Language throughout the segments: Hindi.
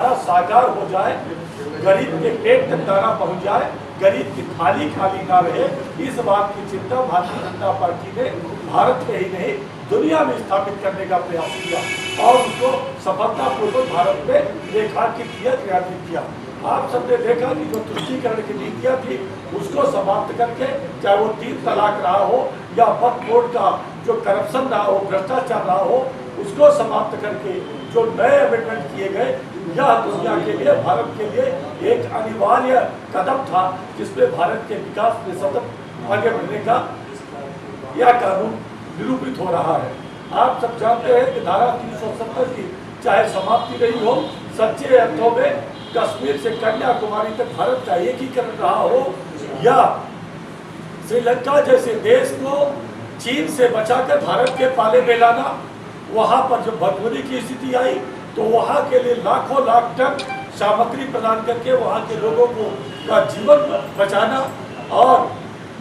साकार हो जाए, गरीब के पेट तक दाना पहुंच जाए, गरीब की थाली खाली ना रहे, इस बात की चिंता भारतीय जनता पार्टी ने भारत में ही नहीं दुनिया में स्थापित करने का प्रयास किया और उसको सफलतापूर्वक भारत में रेखांकित किया, क्रियान्वित किया। आप सबने देखा कि जो तुष्टीकरण की नीतियां थी उसको समाप्त करके, चाहे वो 3 तलाक रहा हो या वक्फ बोर्ड का जो करप्शन रहा हो, भ्रष्टाचार रहा हो, उसको समाप्त करके जो नए अमेंडमेंट किए गए, यह दुनिया के लिए, भारत के लिए एक अनिवार्य कदम था जिसमें भारत के विकास में सतत आगे बढ़ने का यह कानून निरूपित हो रहा है। आप सब जानते हैं कि धारा 370 की चाहे समाप्ति रही हो, सच्चे अर्थों में कश्मीर से कन्याकुमारी तक भारत का एकीकरण रहा हो, या श्रीलंका जैसे देश को चीन से बचाकर भारत के पाले में लाना, वहां पर जब भगोरी की स्थिति आई तो वहां के लिए लाखों लाख टन सामग्री प्रदान करके वहां के लोगों को का जीवन बचाना, और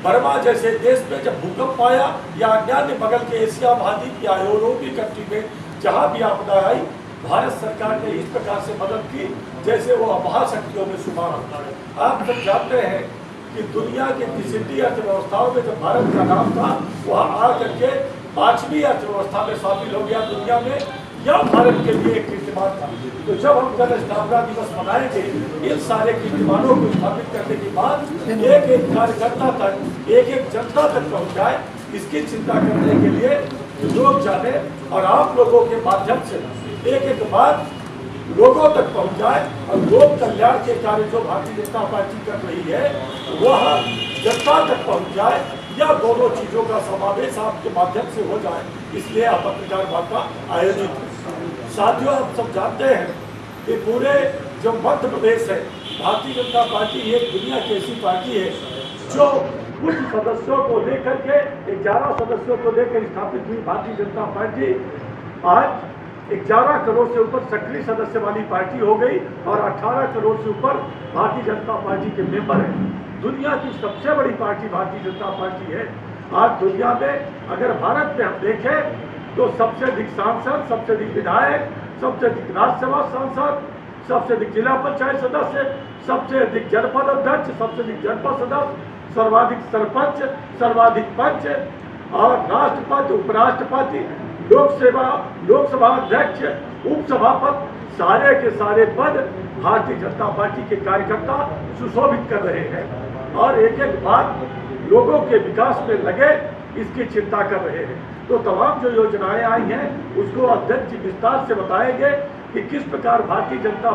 बर्मा जैसे देश में जब भूकंप आया या अन्य बगल के एशिया महाद्वीप या यूरोपीय कंट्री में जहां भी आपदा आई, भारत सरकार ने इस प्रकार से मदद की जैसे वो महाशक्तियों में शुमार होता है। आप सब जानते हैं कि दुनिया के किसी अर्थव्यवस्थाओं में जब भारत का नाम था, वहाँ आ करके 5वीं अर्थव्यवस्था में शामिल हो गया दुनिया में, यह भारत के लिए एक कीर्तिमान था। तो जब हम कल स्थापना दिवस मनाएंगे, इन सारे कीर्तिमानों को स्थापित करने के बाद एक एक कार्यकर्ता तक, एक एक जनता तक पहुँच जाए, इसकी चिंता करने के लिए लोग जाने और आप लोगों के माध्यम से एक एक बात लोगों तक पहुंच जाए और लोक कल्याण के कार्य जो भारतीय जनता पार्टी कर रही है वह जनता तक पहुंच जाए, या दोनों चीजों का समावेश आपके माध्यम से हो जाए, इसलिए आप पत्रकार वार्ता आयोजित है। साथियों, आप सब जानते हैं कि पूरे जो मध्य प्रदेश है, भारतीय जनता पार्टी एक दुनिया की ऐसी पार्टी है जो कुछ सदस्यों को लेकर के 11 सदस्यों को लेकर स्थापित हुई भारतीय जनता पार्टी आज 11 करोड़ से ऊपर सक्रिय सदस्य वाली पार्टी हो गई और 18 करोड़ से ऊपर भारतीय जनता पार्टी के मेंबर हैं। दुनिया की सबसे बड़ी पार्टी भारतीय जनता पार्टी है। आज दुनिया में अगर भारत में हम देखें तो सबसे अधिक सांसद, सबसे अधिक विधायक, सबसे अधिक राज्यसभा सांसद, सबसे अधिक जिला पंचायत सदस्य, सबसे अधिक जनपद अध्यक्ष, सबसे अधिक जनपद सदस्य, सर्वाधिक सरपंच, सर्वाधिक पंच और राष्ट्रपति, उपराष्ट्रपति, लोकसभा अध्यक्ष, उपसभापति, सारे के सारे पद भारतीय जनता पार्टी के कार्यकर्ता सुशोभित कर रहे हैं और एक एक बात लोगों के विकास में लगे, इसकी चिंता कर रहे हैं। तो तमाम जो योजनाएं आई हैं उसको अध्यक्ष विस्तार से बताएंगे कि किस प्रकार भारतीय जनता